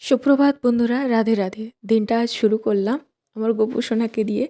সুপ্রভাত বন্ধুরা, রাধে রাধে। দিনটা আজ শুরু করলাম আমার গোপু সোনাকে দিয়ে,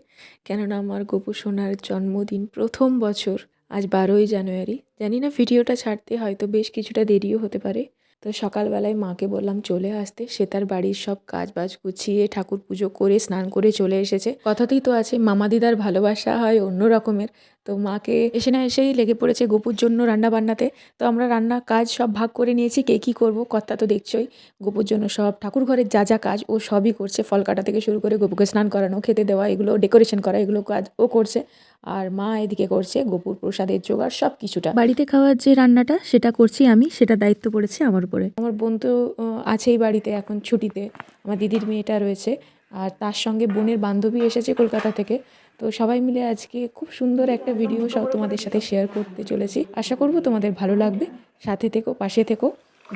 কেননা আমার গোপু সোনার জন্মদিন প্রথম বছর আজ 12ই জানুয়ারি। জানি না ভিডিওটা ছাড়তে হয়তো বেশ কিছুটা দেরিও হতে পারে। তো সকালবেলায় মাকে বললাম চলে আসতে, সে তার বাড়ির সব কাজ বাজ গুছিয়ে ঠাকুর পুজো করে স্নান করে চলে এসেছে। কথাতেই তো আছে মামা দিদার ভালোবাসা হয় অন্য রকমের। তো মাকে এসে না এসেই লেগে পড়েছে গোপুর জন্য রান্না বান্নাতে। তো আমরা রান্না কাজ সব ভাগ করে নিয়েছি, কে কী করবো কর্তা তো দেখছই। গোপুর জন্য সব ঠাকুর ঘরের যা যা কাজ ও সবই করছে, ফল কাটা থেকে শুরু করে গোপুকে স্নান করানো, খেতে দেওয়া, এগুলো ডেকোরেশন করা, এগুলো কাজ ও করছে। আর মা এদিকে করছে গোপুর প্রসাদের জোগাড় সব কিছুটা। বাড়িতে খাওয়ার যে রান্নাটা সেটা করছি আমি, সেটা দায়িত্ব পড়েছে আমার উপরে। আমার বোন তো আছেই বাড়িতে, এখন ছুটিতে। আমার দিদির মেয়েটা রয়েছে, আর তার সঙ্গে বোনের বান্ধবী এসেছে কলকাতা থেকে। তো সবাই মিলে আজকে খুব সুন্দর একটা ভিডিও সব তোমাদের সাথে শেয়ার করতে চলেছি। আশা করব তোমাদের ভালো লাগবে। সাথে থেকো, পাশে থেকো।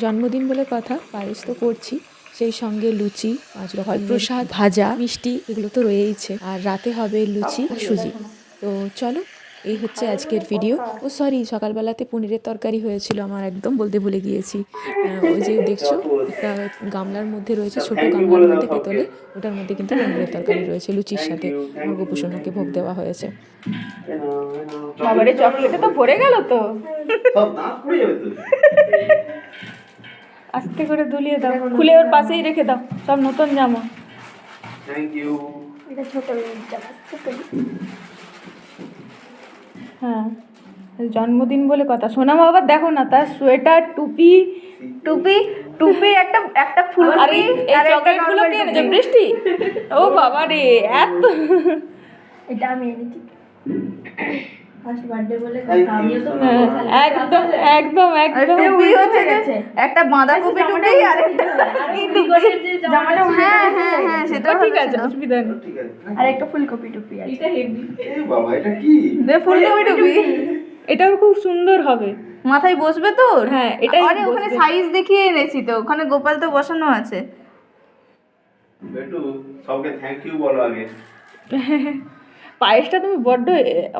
জন্মদিন বলে কথা, পায়েস তো করছি, সেই সঙ্গে লুচি, 5 রকম প্রসাদ, ভাজা, মিষ্টি, এগুলো তো রয়েইছে। আর রাতে হবে লুচি আর সুজি। তো চলো, এই হচ্ছে আজকের ভিডিও। ও সরি, সকালবেলাতে পনিরের তরকারি হয়েছিল, আমার একদম বলতে ভুলে গিয়েছি। ওই যে দেখছো একটা গামলার মধ্যে রয়েছে, ছোট গামলার মধ্যে পেতলে, ওটার মধ্যে কিন্তু পনিরের তরকারি রয়েছে লুচির সাথে। আমার গোপুসোনাকে ভোগ দেওয়া হয়েছে। বাবারে, চকলেটে তো ভরে গেল তো। সব দাঁত পড়ে যাবে তো। আস্তে করে দুলিয়ে দাও, খুলে ওর পাশেই রেখে দাও সব নতুন জামা। Thank you. এটা ছোট জামা, হ্যাঁ জন্মদিন বলে কথা। সোনা বাবা দেখো না, তার সোয়েটার, টুপি টুপি টুপি একটা একটা ফুলকপি আর চকলেট গুলো কে এনেছে? বৃষ্টি। ও বাবা রে, এত এটা আমি এনেছি ফার্স্ট বার্থডে বলে কথা। আমিও তো একদম একদম একদম টুপি হচ্ছে একটা বাঁধাকপি টুপি আর একটা জামাটা। হ্যাঁ হ্যাঁ হ্যাঁ, সেটা ঠিক আছে, অসুবিধা নেই। ঠিক আছে। আর একটা ফুলকপি টুপি আছে। এটা হেভি। এ বাবা, এটা কি? দে ফুলকপি টুপি। এটাও খুব সুন্দর হবে। মাথায় বসবে তোর? হ্যাঁ, এটাই আরে ওখানে বসবে। সাইজ দেখিয়ে এনেছি তো, ওখানে গোপাল তো বসানো আছে। বেটু, সবকে থ্যাংক ইউ বলো আগে। পায়েসটা তুমি বড্ড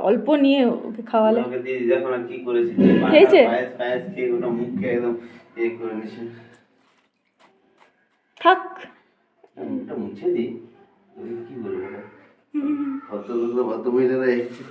অল্প নিয়ে ওকে খাওয়ালে। ওকে দিয়ে দেখো না কি করেছি। খেয়েছে? পায়েস পায়েস খেয়ে ওটা মুখে একদম করে নিছে। থাক। মুখটা মুছে দিই। কি বলবো ওটা? কত মহিলারা এসেছে।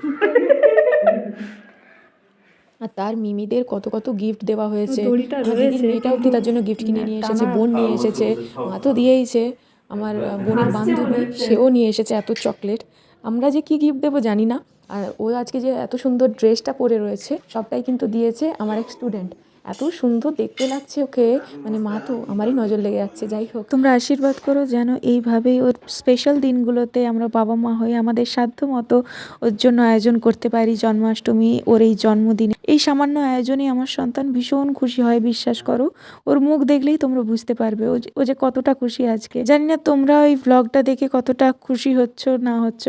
আর তার মিমিদের কত কত গিফট দেওয়া হয়েছে। দড়িটা আমার দিদির রয়েছে, মেয়েটা অবধি তার জন্য গিফট কিনে নিয়ে এসেছে, বোন নিয়ে এসেছে, মা তো দিয়েইছে। আমার বোনের বান্ধবী, সেও নিয়ে এসেছে এত চকলেট। আমরা যে কি গিফট দেবো জানি না। আর ও আজকে যে এত সুন্দর ড্রেসটা পরে রয়েছে, সবটাই কিন্তু দিয়েছে আমার এক স্টুডেন্ট। এত সুন্দর দেখতে লাগছে ওকে, মানে মা তো আমারই নজর লেগে যাচ্ছে। যাই হোক, তোমরা আশীর্বাদ করো যেন এইভাবেই ওর স্পেশাল দিনগুলোতে আমরা বাবা মা হয়ে আমাদের সাধ্য মতো ওর জন্য আয়োজন করতে পারি। জন্মাষ্টমী, ওর এই জন্মদিনে এই সামান্য আয়োজনে আমার সন্তান ভীষণ খুশি হয়, বিশ্বাস করো। ওর মুখ দেখলেই তোমরা বুঝতে পারবে ও যে কতটা খুশি আজকে। জানি না তোমরা ওই ভ্লগটা দেখে কতটা খুশি হচ্ছ না হচ্ছ।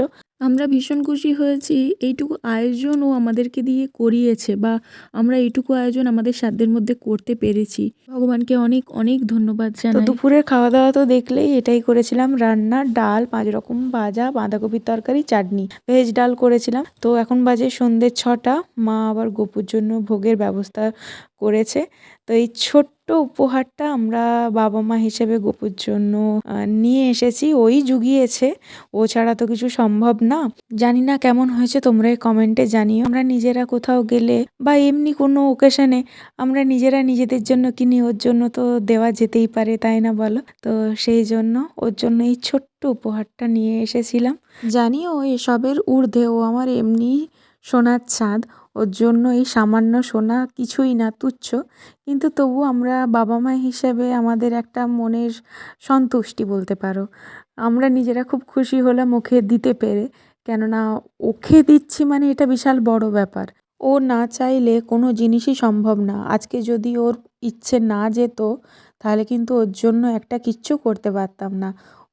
আমরা ভীষণ খুশি হয়েছি, এইটুকু আয়োজন ও আমাদেরকে দিয়ে করিয়েছে, বা আমরা এইটুকু আয়োজন আমাদের সাধ্যের মধ্যে করতে পেরেছি। ভগবানকে অনেক অনেক ধন্যবাদ জানাই। তো দুপুরের খাওয়া দাওয়া তো দেখলেই, এটাই করেছিলাম রান্না, ডাল, 5 রকম ভাজা, বাঁধাকপির তরকারি, চাটনি, ভেজ ডাল করেছিলাম। তো এখন বাজে সন্ধ্যে 6টা। মা আবার গোপুর জন্য ভোগের ব্যবস্থা করেছে। তো এই ছোট্ট উপহারটা আমরা বাবা মা হিসেবে গোপুর জন্য নিয়ে এসেছি। ওই জুগিয়েছে, ও ছাড়া তো কিছু সম্ভব না। জানি না কেমন হয়েছে, তোমরা কমেন্টে জানিও। আমরা নিজেরা কোথাও গেলে বা এমনি কোনো ওকেশনে আমরা নিজেরা নিজেদের জন্য কিনি, ওর জন্য তো দেওয়া যেতেই পারে, তাই না বলো? তো সেই জন্য ওর জন্য এই ছোট্ট উপহারটা নিয়ে এসেছিলাম। জানিও এসবের ঊর্ধ্বে ও আমার এমনি সোনার চাঁদ। ওর জন্য এই সামান্য সোনা কিছুই না, তুচ্ছ। কিন্তু তবু আমরা বাবা মা হিসেবে আমাদের একটা মনের সন্তুষ্টি বলতে পারো। আমরা নিজেরা খুব খুশি হলাম ওকে দিতে পেরে, কেননা ওকে দিচ্ছি মানে এটা বিশাল বড় ব্যাপার। ও না চাইলে কোনো জিনিসই সম্ভব না। আজকে যদি ওর ইচ্ছে না যেত, তাহলে কিন্তু ওর জন্য একটা কিচ্ছু করতে পারতাম না।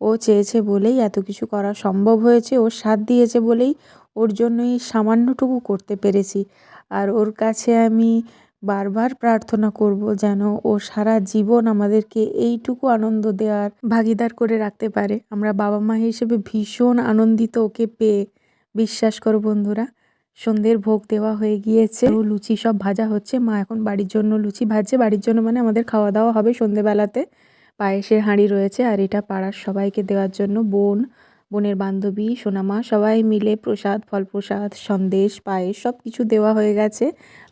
ও চেয়েছে বলেই এত কিছু করা সম্ভব হয়েছে, ওর সাথ দিয়েছে বলেই ওর জন্য এই সামান্যটুকু করতে পেরেছি। আর ওর কাছে আমি বারবার প্রার্থনা করব যেন ও সারা জীবন আমাদেরকে এইটুকু আনন্দ দেওয়ার ভাগিদার করে রাখতে পারে। আমরা বাবা মা হিসেবে ভীষণ আনন্দিত ওকে পেয়ে। বিশ্বাস করো বন্ধুরা, সন্ধ্যের ভোগ দেওয়া হয়ে গিয়েছে, ও লুচি সব ভাজা হচ্ছে। মা এখন বাড়ির জন্য লুচি ভাজছে, বাড়ির জন্য মানে আমাদের খাওয়া দাওয়া হবে সন্ধ্যেবেলাতে। পায়েসের হাঁড়ি রয়েছে, আর এটা পাড়ার সবাইকে দেওয়ার জন্য বোনের বান্ধবী, সোনামা সবাই মিলে প্রসাদ, ফল প্রসাদ, সন্দেশ, পায়েস সব কিছু দেওয়া হয়ে গেছে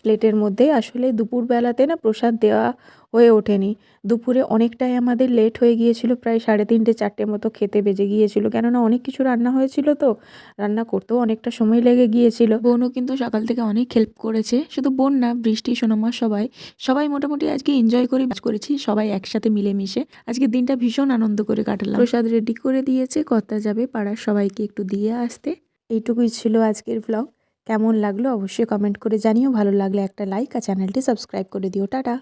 প্লেটের মধ্যে। আসলে দুপুরবেলাতে না প্রসাদ দেওয়া হয়ে ওঠেনি। দুপুরে অনেকটাই আমাদের লেট হয়ে গিয়েছিল, প্রায় 3:30 4টে মতো খেতে বেজে গিয়েছিল, কেননা অনেক কিছু রান্না হয়েছিল, তো রান্না করতেও অনেকটা সময় লেগে গিয়েছিল। বোনও কিন্তু সকাল থেকে অনেক হেল্প করেছে, শুধু বোন না, বৃষ্টি, সোনামা সবাই মোটামুটি আজকে এনজয় করেছি সবাই একসাথে মিলেমিশে। আজকের দিনটা ভীষণ আনন্দ করে কাটালাম। প্রসাদ রেডি করে দিয়েছে, কর্তা যাবে পাড়ার সবাইকে একটু দিয়ে আসতে। এইটুকুই ছিল আজকের ব্লগ। কেমন লাগলো অবশ্যই কমেন্ট করে জানিও। ভালো লাগলে একটা লাইক আর চ্যানেলটি সাবস্ক্রাইব করে দিও। টাটা।